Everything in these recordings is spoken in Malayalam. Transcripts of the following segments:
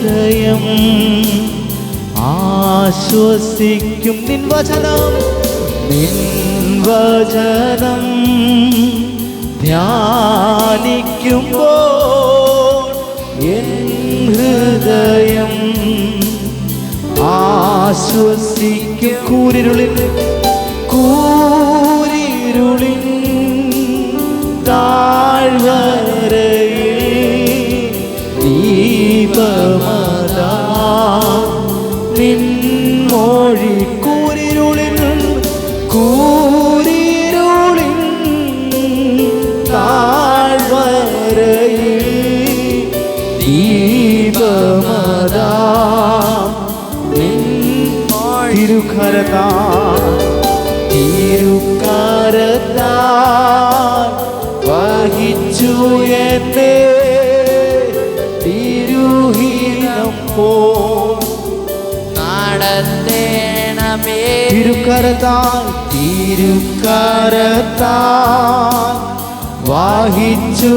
ഹൃദയം ആശ്വസിക്കും. നിൻ വചനം ധ്യാനിക്കുമ്പോൾ എൻ ഹൃദയം ആശ്വസിക്കും. കൂരിരുളിൻ താഴ്വരയിൽ ദീപമതാ നിൻ മൊഴി. കൂരിരുളിൻ താഴ്വരയിൽ ദീപമതാ നിൻ തിരുക്കരത്താൽ വഹിച്ചു എന്നെ തിരുഹിതം പോ നടത്തേണമേ. തിരുക്കരത്താൽ വഹിച്ചു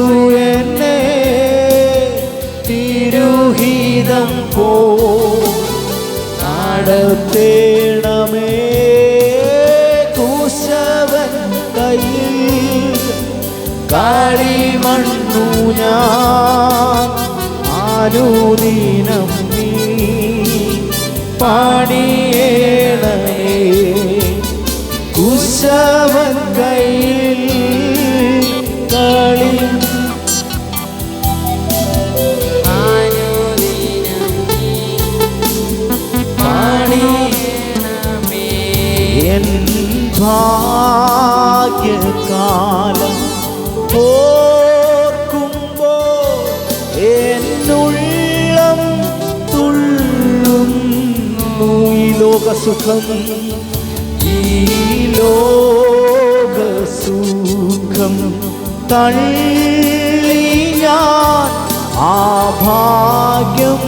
എന്നെ തിരുഹിതം പോ നടത്തേണമേ. കുശവൻ കയ്യിൽ കളിമണ്ണു ഞാൻ അനുദിനം നീ പണിയേണമേ. കുശവൻ കയ്യിൽ കളി എൻ ഭാഗ്യകാലം ഓർക്കുമ്പോൾ എന്നുള്ളം തുള്ളുന്നു. ഈ ലോകസുഖം തള്ളി ഞാൻ ആ ഭാഗ്യം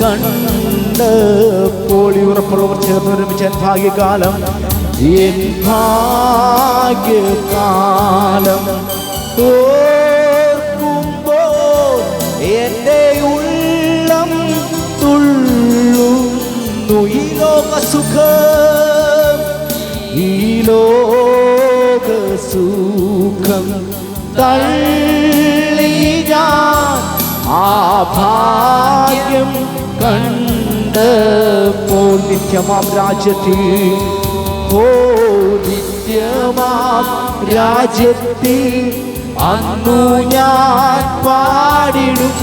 കണ്ടപ്പോൾ. ഉറപ്പുള്ളവർ ചേർന്നൊരുമിച്ച് എൻ ഭാഗ്യകാലം ഓർക്കുമ്പോൾ എൻ്റെ ഉള്ളം തുള്ളുന്നു. ഈ ലോകസുഖം തള്ളി ഞാൻ ആ ഭാഗ്യം കണ്ടപ്പോൾ. നിത്യമാം രാജ്യത്തിൽ അന്നു ഞാൻ പാടിടും.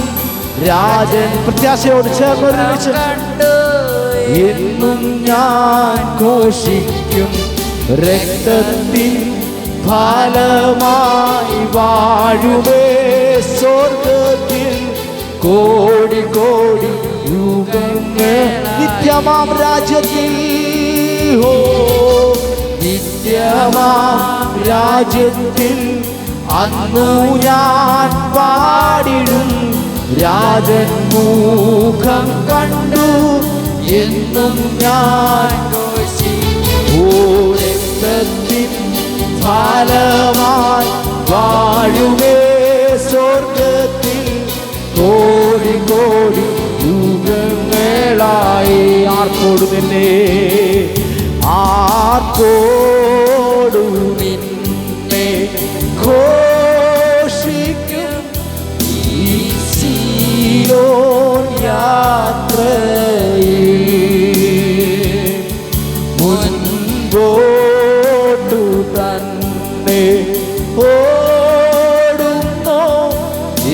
രാജൻ പ്രത്യാശയോട് ചേർന്നൊരുമിച്ച് എന്നും ഞാൻ ഘോഷിക്കും. രക്തത്തിൻ ഫലമായി വാഴുവേ സ്വർഗത്തിൽ കോടി കോടി യുഗങ്ങൾ. നിത്യമാം രാജ്യത്തിൽ നിത്യമാം രാജ്യത്തിൽ അന്നു ഞാൻ പാടിടും. രാജൻ മുഖം കണ്ടു എന്നും ഞാൻ രക്തത്തിൻ ഫലമായി വാഴുവേ സ്വർഗത്തിൽ കോടി കോടി യുഗങ്ങളായി. ആർക്കോടു നിന്നെ ഘോഷിക്കും. ഈ സീയോൻ യാത്രയിൽ മുൻപോട്ടു തന്നെ ഓടുന്നു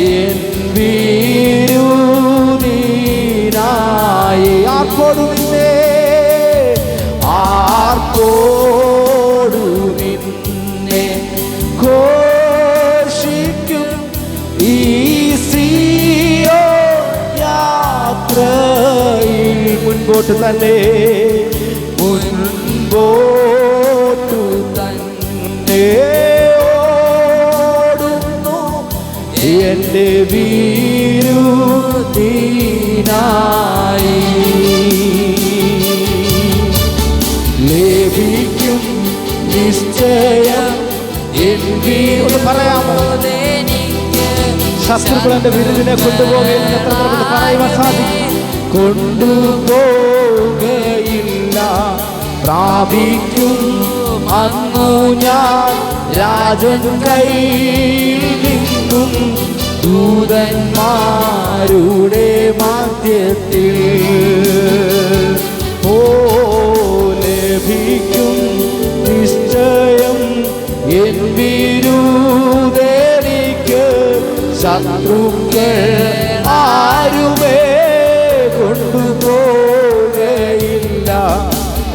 എൻ വീരുനീനായി. ആർക്കോടു നിന്നെ ഘോഷിക്കും. ഈ സീയോൻ യാത്രയിൽ മുൻപോട്ട് തന്നെ ഓടുന്നു എൻ്റെ വീരുനീനായി. ലഭിക്കും നിശ്ചയം. ഒന്ന് പറയാമോ? ശത്രുക്കൾ എൻ്റെ വിരുദിനെ കൊണ്ടുപോകുമെന്ന് എത്ര പറയുവാൻ സാധിക്കും? കൊണ്ടുപോകയില്ല. പ്രാപിക്കും അന്നു ഞാൻ രാജൻ കയ്യിൽ നിന്നും ദൂതന്മാരുടെ മധ്യത്തിൽ. ലഭിക്കും നിശ്ചയം എൻ വിരുദ്ധനിക്ക്. ശത്രുക്കൾ ആരുമേ കൊണ്ടുപോകയില്ല.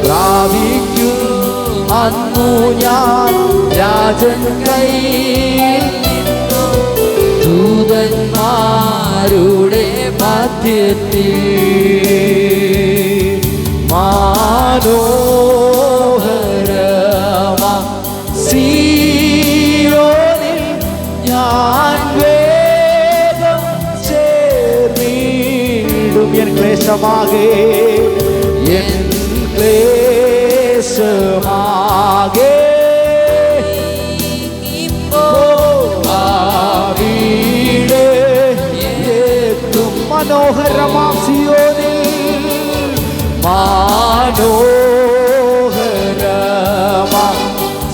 പ്രാപിക്കും അന്നു ഞാൻ രാജൻ കയ്യിൽ ദൂതന്മാരുടെ മധ്യത്തിൽ. മനോഹരമാ സിയോനിൽ ഞാൻ വേഗം ചേർന്നിടും. എൻ ക്ലേശമാകെ എൻ ക്ലേശമാകെ മനോഹരമാം സിയോനിൽ മനോഹരമാം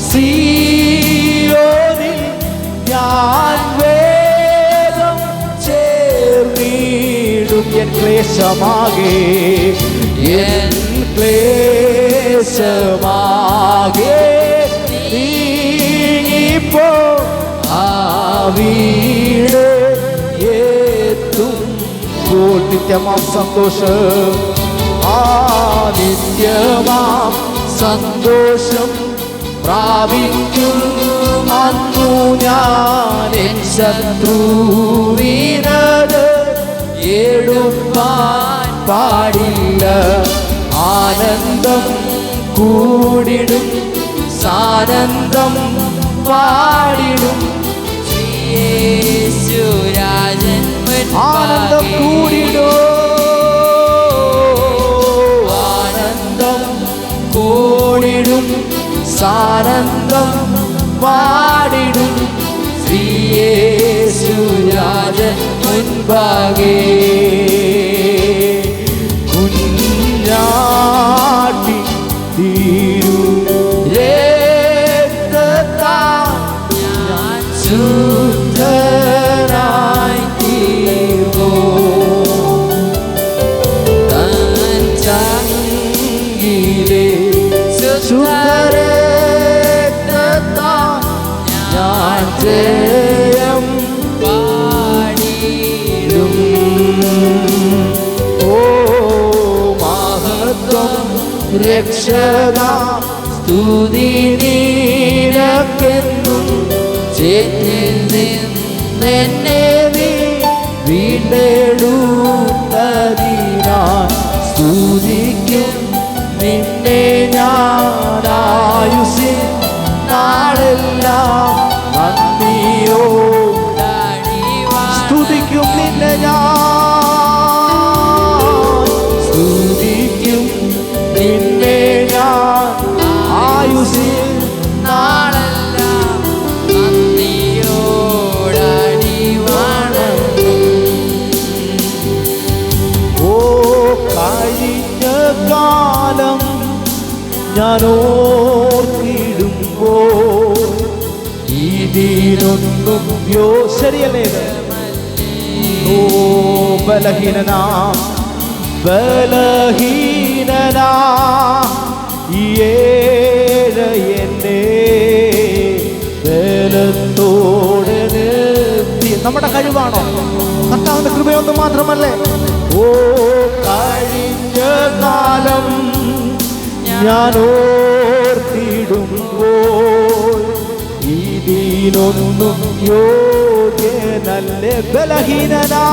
സിയോനിൽ ഞാൻ വേഗം ചേർന്നിടും. എൻ ക്ലേശമാകെ എൻ ക്ലേശമാകെ നീങ്ങിപ്പോ ആ വീട് എത്തും. നിത്യമാം സന്തോഷം, ആ നിത്യമാം സന്തോഷം പ്രാപിക്കും അന്നു ഞാൻ. എൻ ശത്രുവിനത് എടുപ്പാൻ പാടില്ല. ആനന്ദം കൂടിടും, സാനന്ദം പാടിടും. യേശുരാജൻ ആനന്ദം കൂടിടോ, ആനന്ദം കൂടിടും, സാനന്ദം പാടിടും. ശ്രീയേശുരാജൻ മുൻപാകെ കുഞ്ഞാട്ടി തീരു രക്തത്താൽ ഞാൻ ശുദ്ധനായി തീർന്നു. തൻ ചങ്കിലെ ശുദ്ധരക്തത്താൽ ഞാൻ ജയം പാടിടും. ഓ മഹത്വം രക്ഷക സ്തുതി നിനക്കെന്നും. ചേറ്റിൽ നിന്നെന്നെ നീ വീണ്ടെടുത്തതിനാൽ സ്തുതിക്കും നിന്നെ ഞാൻ ആയുസ്സിൻ നാളെല്ലാം. നന്ദിയോടെ സ്തുതിക്കും നിന്നെ ഞാൻ, സ്തുതിക്കും നിന്നെ ഞാൻ ആയുസ്സിൻ നാളെല്ലാം. നന്ദിയോടടി വണങ്ങും. ഓ കഴിഞ്ഞ കാലം ഞാൻ ഓർത്തിടുമ്പോൾ ഇതിനൊന്നും ശരിയല്ലേ? ഓ ബലഹീനനാ ബലഹീനനാ എന്നെ ബലത്തോടെ നിർത്തി. നമ്മുടെ കഴിവാണോ? കർത്താവിന്റെ കൃപയൊന്നും മാത്രമല്ലേ? ഓ കഴിഞ്ഞ കാലം ഞാൻ ഓർത്തിടുമ്പോൾ ഇതിനൊന്നും യോഗ്യനല്ലേ? ബലഹീനനാ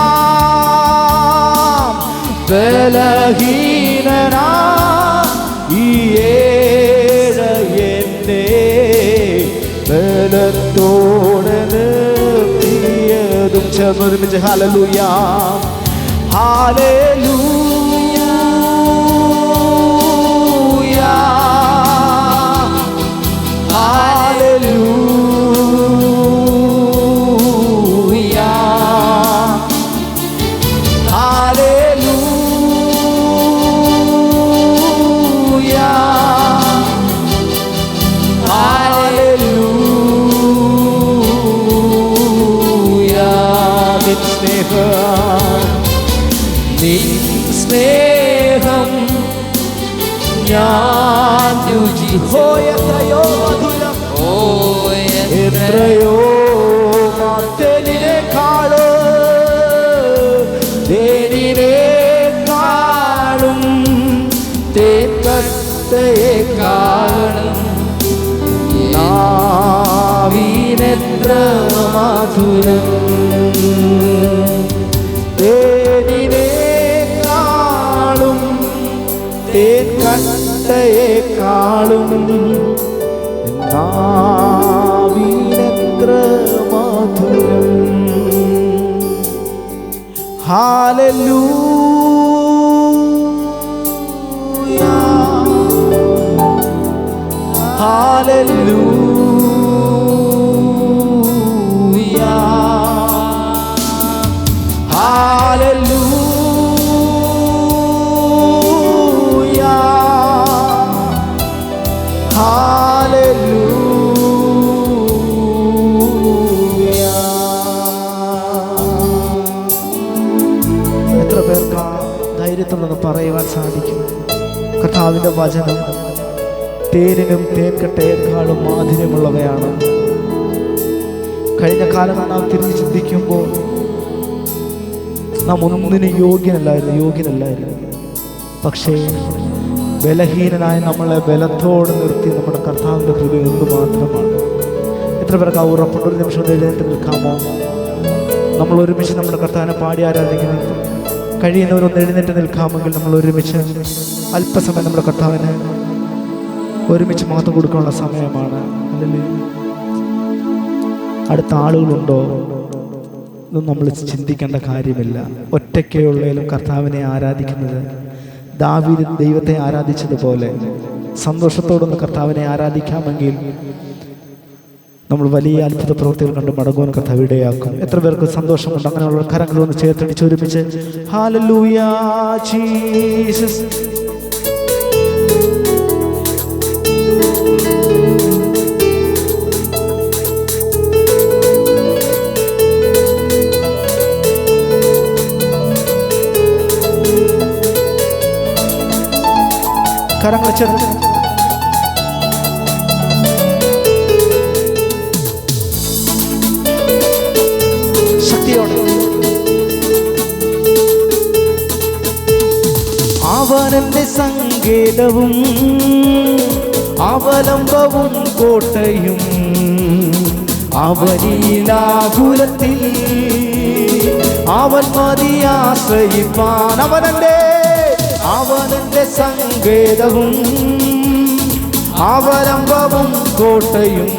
ബലഹീനനാ എന്നെ ബലത്തോടെ നിർത്തിയതും. ചേർന്നൊരുമിച്ച് ഹല്ലേലൂയ ഹല്ലേലൂയ ഹല്ലേലൂയ ഹല്ലേലൂയ നിൻ സ്നേഹം ഞാൻ രുചിച്ചോ. എത്രയോ മധുരം, എത്രയോ തേനിനേക്കാളും തേനിനേക്കാളും തേൻകട്ടയേക്കാളും നാവിനെത്ര മധുരം. തേനിനേക്കാളും തേൻകട്ടയേക്കാളും നാവിനെത്ര മധുരം. Hallelujah, hallelujah, hallelujah, hallelujah. എത്ര പേർക്ക് ധൈര്യത്തോടെ പറയുവാൻ സാധിക്കും, കർത്താവിൻ്റെ വചനം തേനിനും തേൻകട്ടയേക്കാളും മാധുര്യമുള്ളവയാണ്. കഴിഞ്ഞ കാലം നാം തിരിഞ്ഞ് ചിന്തിക്കുമ്പോൾ നാം ഒന്നിനും യോഗ്യനല്ലായിരുന്നു. പക്ഷേ ബലഹീനനായ നമ്മളെ ബലത്തോടെ നിർത്തി നമ്മുടെ കർത്താവിൻ്റെ കൃപ എന്ത് മാത്രമാണ്. എത്ര പേർക്ക് ആ ഉറപ്പുണ്ട്? ഒരു നിമിഷം എഴുന്നേറ്റ് നിൽക്കാമോ? നമ്മൾ ഒരുമിച്ച് നമ്മുടെ കർത്താവിനെ പാടി ആരാധിക്കുന്നത് കഴിയുന്നവരൊന്ന് എഴുന്നേറ്റ് നിൽക്കാമെങ്കിൽ നമ്മൾ ഒരുമിച്ച് അല്പസമയം നമ്മുടെ കർത്താവിന് ഒരുമിച്ച് മഹത്വം കൊടുക്കാനുള്ള സമയമാണ്. അതല്ലേ, അടുത്ത ആളുകളുണ്ടോ ഇതൊന്നും നമ്മൾ ചിന്തിക്കേണ്ട കാര്യമില്ല. ഒറ്റയ്ക്കുള്ളതിലും കർത്താവിനെ ആരാധിക്കുന്നത് ദാവീദ് ദൈവത്തെ ആരാധിച്ചതുപോലെ സന്തോഷത്തോടൊന്ന് കർത്താവിനെ ആരാധിക്കാമെങ്കിൽ നമ്മൾ വലിയ അത്ഭുത പ്രവൃത്തികൾ കണ്ട് മടങ്ങുവാൻ കർത്താവ് ഇടയാക്കും. എത്ര പേർക്ക് സന്തോഷമുണ്ട്? അങ്ങനെയുള്ള കരങ്ങളൊന്ന് ചേർത്തടിച്ച് ഒരുമിച്ച് ഹല്ലേലൂയ ജീസസ്. കരങ്ങൾ ചേർത്ത് ശക്തിയോടെ അവനെന്റെ സങ്കേതവും അവലംബവും കോട്ടയും അവനിലാകുലത്തിൽ അവൻ മതിയാശ്രയിപ്പാൻ. അവനെന്റെ സങ്കേതവും അവലംബവും കോട്ടയും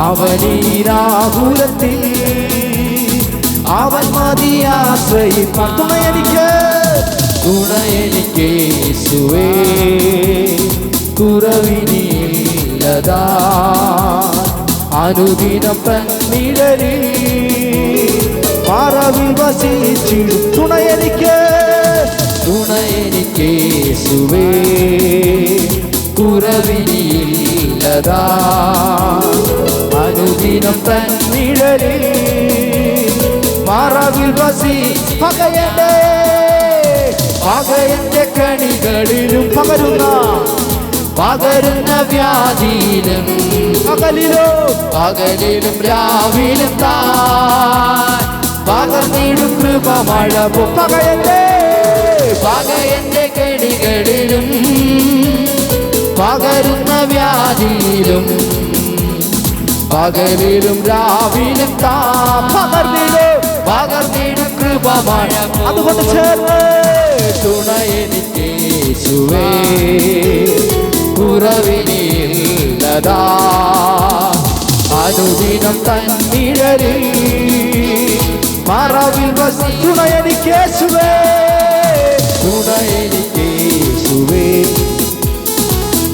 അവനിലാകുലത്തിൽ അവൻ മതിയാശ്രയിപ്പാൻ. തുണയെനിക്ക് യേശുവേ, കുറവിനില്ലതാ അനുദിനം തന്നിടലിൽ മറവിൽ വസിച്ചിടും. തുണയെനിക്ക് യേശുവേ, കുറവിനില്ലതാ അനുദിനം തന്നിടലിൽ മറവിൽ വസി. പകയന്റെ കണികളിലും പകരുന്ന വ്യാധിയിലും പകലിലും രാവിലും പകർന്നിടും കൃപ മഴ. പകയന്റെ കണികളിലും പകരുന്ന വ്യാധിയിലും പകലിലും രാവിലും പകർന്നിടും കൃപ മഴ. അതുകൊണ്ട് ചേർന്ന് തുണയെനിക്ക് യേശുവേ, കുറവിനില്ലതാ അനുദിനം തന്നിഴലിൽ മറവിൽ വസി. തുണയെനിക്ക് യേശുവേ,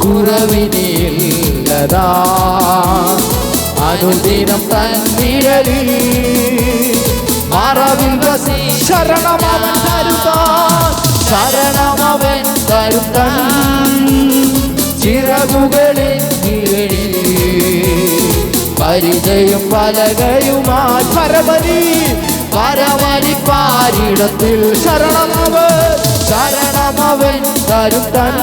കുറവിനില്ലതാ അനുദിനം തന്നിഴലിൽ മറവിൽ വസി. ശരണമവൻ തരുത്താൻ ചിറകുകളിൽ കീഴിൽ പരിചയം പലകയുമായി പരമരിപ്പാരിടത്തിൽ ശരണമവൻ കരുത്തൻ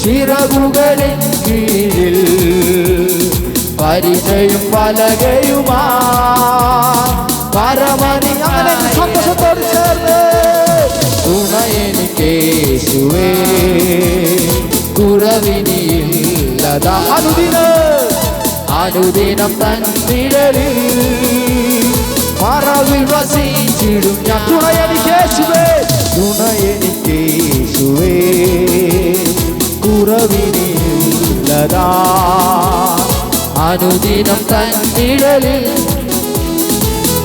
ചിറകുകളിൻ കീഴിൽ പരിചയം പലകയുമാ പരമരി സന്തോഷത്തോട് ചേർന്ന് തുണയെനിക്കേശുവേ കുറവിനിയില്ലതാ അനുദിനം തന്നിഴലിൽ മറവിൽ വസിച്ചിടും ഞാൻ തുണയെനിക്കേശുവേ കുറവിനിയില്ലതാ അനുദിനം തന്നിഴലിൽ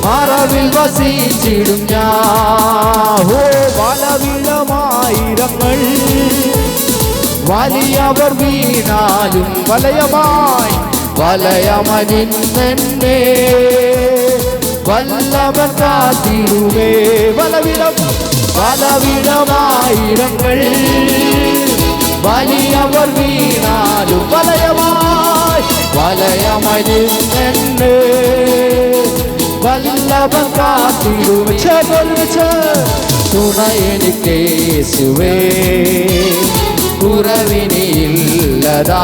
മറവിൽ വസിച്ചിടും ഞാൻ ബലവിടമായിരങ്ങൾ വലിയവർ വീണാലും വലയമനിന്നെ വല്ലവൻ കാത്തിരുവേ ബലവിടമായിരങ്ങൾ വലിയവർ വീണാലും വലയമനിന്നെ വല്ലവൻ കാത്തിരുവേ തുണയെനിക്കേശുവേ കുറവിനിയില്ലതാ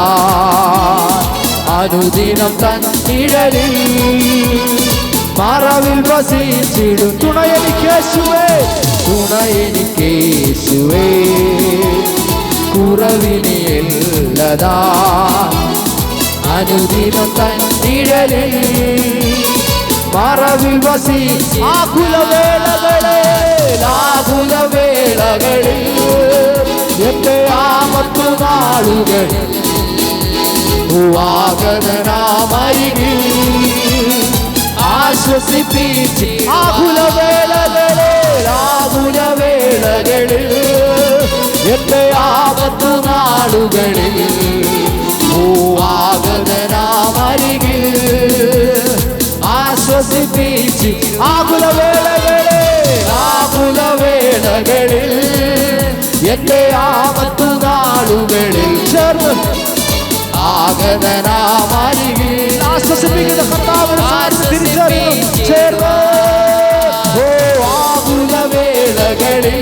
അനുദിനം തന്നിഴലിൽ മറവിൽ വസിച്ചിടും തുണയെനിക്കേശുവേ കുറവിനിയില്ലതാ അനുദിനം തന്നിഴലിൽ മറവിൽ വസിച്ച് ആകുലവേളകളിൽ എന്റെ ആപത്തു നാളുകളിൽ ആഗതനാമരികിൽ ആശ്വസിപ്പിച്ച് ആകുലവേളകളിൽ എന്റെ ആപത്തു നാളുകളിൽ ആഗതനാമരികിൽ ആശ്വസിപ്പിച്ച് ആകുലവേളകളിൽ എന്റെ ആപത്തു നാളുകളിൽ ചേർന്ന് ആഗതനാമരികിൽ ആശ്വസിപ്പിക്കുന്ന ചേർന്ന് ആകുലവേളകളിൽ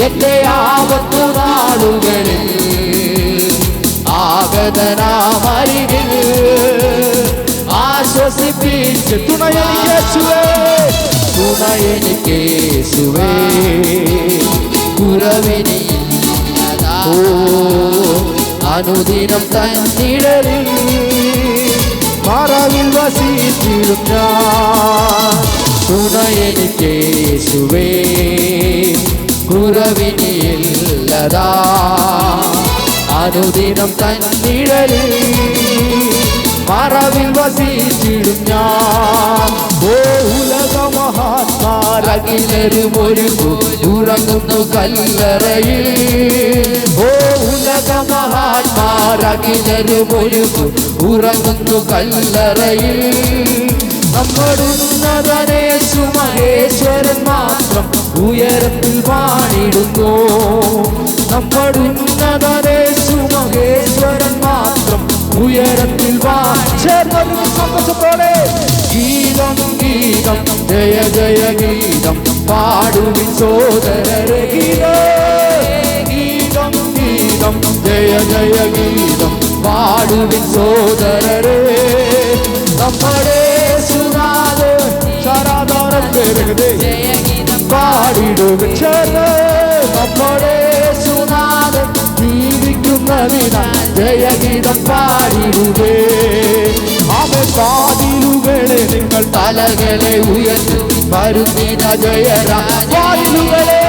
എന്റെ ആപത്തു നാളുകളിൽ ആഗതനാമരികിൽ ആശ്വസിപ്പിച്ച് തുണയെനിക്കേശുവേ കുറവിനിയില്ലതാ അനുദിനം തന്നിഴലിൽ മറവിൽ വസിച്ചിടും ഞാൻ തുണയെനിക്കേശുവേ കുറവിനിയില്ലതാ അനുദിനം തന്നിഴലിൽ മറവിൽ വസിച്ചിടും ഞാൻ ഉലകമഹാത്മാരകിലരുമൊരു ഉറങ്ങുന്നു കല്ലറയിൽ ഉലകമഹാത്മാരകിലരുമൊരു ഉറങ്ങുന്നു കല്ലറയിൽ നമ്മടുന്നതനേശു മഹേശ്വരൻ മാത്രം ഉയരത്തിൽ വാണിടുന്നു നമ്മടുന്നതനേശു മഹേശ്വരൻ മാത്രം ഉയരത്തിൽ വാണിടുന്നു സന്തോഷത്തോടെ ഗീതം ഗീതം ജയ ജയ ഗീതം പാടുവിൻ സോദരരെ ഗീതം ഗീതം ജയ ജയ ഗീതം പാടുവിൻ സോദരരെ നമ്മുടെ സുനാദ് ശരാധാരം പാടിടുവിൻ നമ്മുടെ സുനാദ് ജീവിക്കുന്നതിന ജയഗീതം പാടിടുവേ അവൻ വാതിലുകളെ നിങ്ങൾ തലകളെ ഉയർത്തും വരുന്നിന ജയരാജിലുകളെ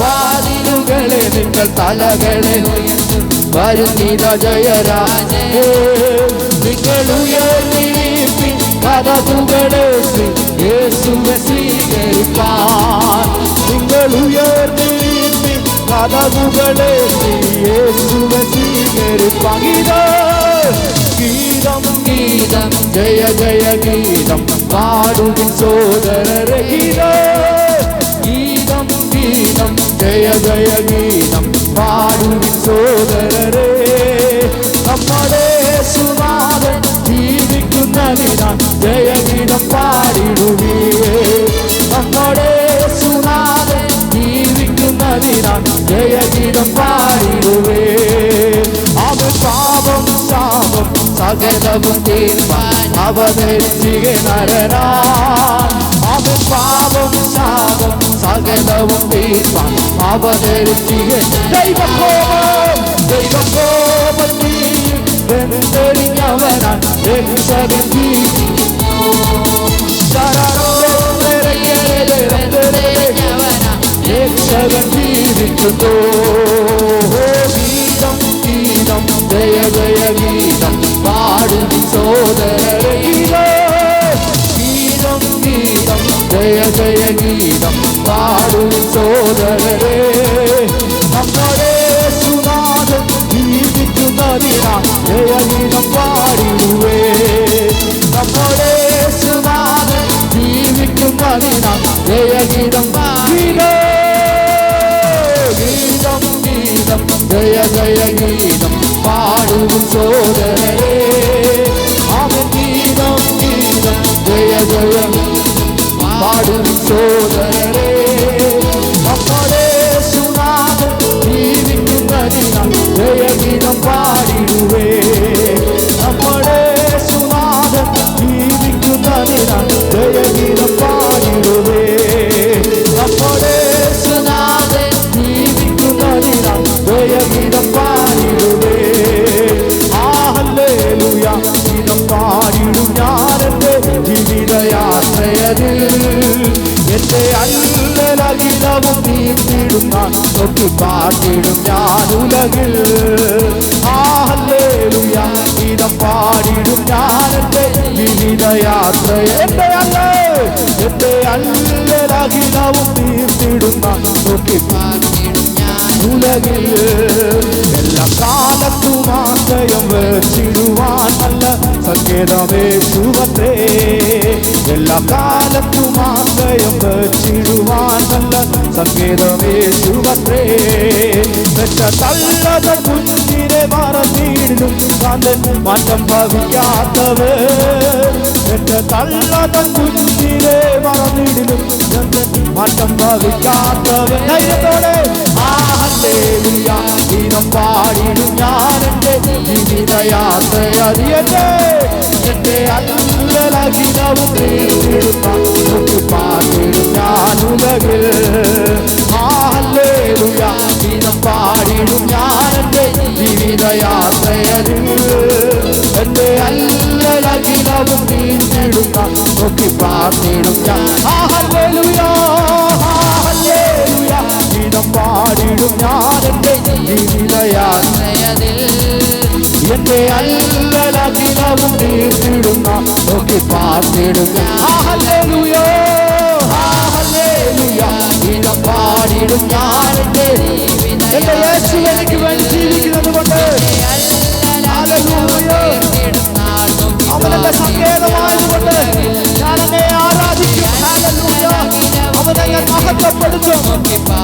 വാതിലുകളെ നിങ്ങൾ തലകളെ ഉയർത്തും വരുന്നിന ജയരാജേ നിങ്ങൾ ഉയർന്നിരിപ്പിൻ കഥകുകളെ യേശുവെ സ്വീകരിപ്പാൻ നിങ്ങൾ ഉയർന്നിരിപ്പിൻ കഥകുകളെ യേശുവെ സ്വീകരിപ്പാൻ ഗീതം ഗീതം ജയ ജയ ഗീതം പാടുവിൻ സോദരരെ ഗീതം ഗീതം ജയ ജയ ഗീതം പാടുവിൻ സോദരരെ നമ്മുടെ സുനാഥൻ ജീവിക്കുന്നതിനാൽ ജയഗീതം പാടിടുവി ഞാൻ ജയഗീതം പാടിടുവേ. അവൻ പാപം ശാപം സകലവും തീർപ്പാൻ അവതരിച്ചിക നരനാൻ. അവൻ പാപം ശാപം സകലവും തീർപ്പാൻ അവതരിച്ചിക ദൈവകോപം ദൈവകോപത്തിൽ വെന്തെറിഞ്ഞവനാൻ രക്ഷകൻ രക്ഷകൻ ജീവിക്കുന്നു. ഗീതം ഗീതം ജയ ജയ ഗീതം പാടും സോദരരേ. ഗീതം ഗീതം ജയ ജയ ഗീതം പാടും സോദരരേ. നമ്മുടെ സുനാഥൻ ജീവിക്കുന്നതിനാൽ ജയഗീതം പാടിടുവേ. നമ്മുടെ സുനാഥൻ ജീവിക്കുന്നതിനാൽ ജയഗീതം പാടിടുവേ. ഗീതം ഗീതം ജയ ജയ ഗീതം പാടും സോദരരേ. അവൻ ഗീതം ഗീതം ജയ ജയ പാടും സോദരരേ. നമ്മുടെ സുനാഥൻ ജീവിക്കുന്നതിനാൽ ജയഗീതം പാടിടുവേ. നമ്മുടെ സുനാഥൻ ജീവിക്കുന്നതിനാൽ ജയഗീതം പാടിടുവേ. നമ്മുടെ സുനാഥൻ ജീവിക്കുന്നതിനാൽ ജയഗീതം പാടിടുവേ. ഹല്ലേലൂയ ഗീതം പാടിടും ഞാനെന്റെ ജീവിതയാത്രയതിൽ. എന്റെ അല്ലലകിലവും നീട്ടിടും ഞാൻ നോക്കി പാട്ടിടും ഞാൻ ഉലകിൽ. ഹല്ലേലൂയ ഗീതം പാടിടും ഞാനെന്റെ ജീവിതയാത്ര. എന്റെ അല്ലലകിലവും നീട്ടിടും ഞാൻ നോക്കി പാട്ടിടും ഞാൻ ഉലകിൽ. എല്ലാ കാലത്തും ആശ്രയം വെച്ചിടുവാൻ നല്ല സങ്കേതമേശുവത്രേ. എല്ലാ കാലത്തും ആശ്രയം വെച്ചിടുവാൻ നല്ല സങ്കേതമേശുവത്രേ. തള്ളത കുഞ്ഞിനെ മറന്നിടും കാന്തൻ മാറ്റം ഭവിക്കാത്തവർ. തള്ളത കുഞ്ഞിനെ മറന്നിടും മാറ്റം ഭവിക്കാത്തവർ. ധൈര്യത്തോടെ ഹല്ലേലൂയ ഗീതം പാടിടും ഞാനെന്റെ ജീവിതയാത്രയറിയട്ടെ. എന്റെ അല്ലലകിലവും നീട്ടിടുന്ന നോക്കി പാടിടും ഞാൻ ഉലകിൽ. ഹല്ലേലൂയ ഗീതം പാടിടും ഞാനെന്റെ ജീവിതയാത്രയറിൽ. എന്റെ അല്ലലകിലവും നീട്ടിടുന്ന നോക്കി പാടിടും ഞാൻ. ഹല്ലേലൂയ ഹല്ലേലൂയ ഗീതം പാടിടും ഞാനെന്റെ ജീവിതയാത്രയതിൽ. എന്റെ അല്ലലകിലവും നീട്ടിടുന്ന നോക്കി പാടിടും ഞാൻ. ഹല്ലേലൂയ ഹല്ലേലൂയ ഗീതം പാടിടും ഞാനെന്റെ എന്റെ യേശു എനിക്ക് വേണ്ടി ജീവിക്കുന്നത് കൊണ്ട്. ഹല്ലേലൂയ അവനെന്റെ സങ്കേതമായതുകൊണ്ട് ഞാൻ എന്നെ ആരാധിക്കും. ഹല്ലേലൂയ അവനെ ഞാൻ മഹത്വപ്പെടുത്തും.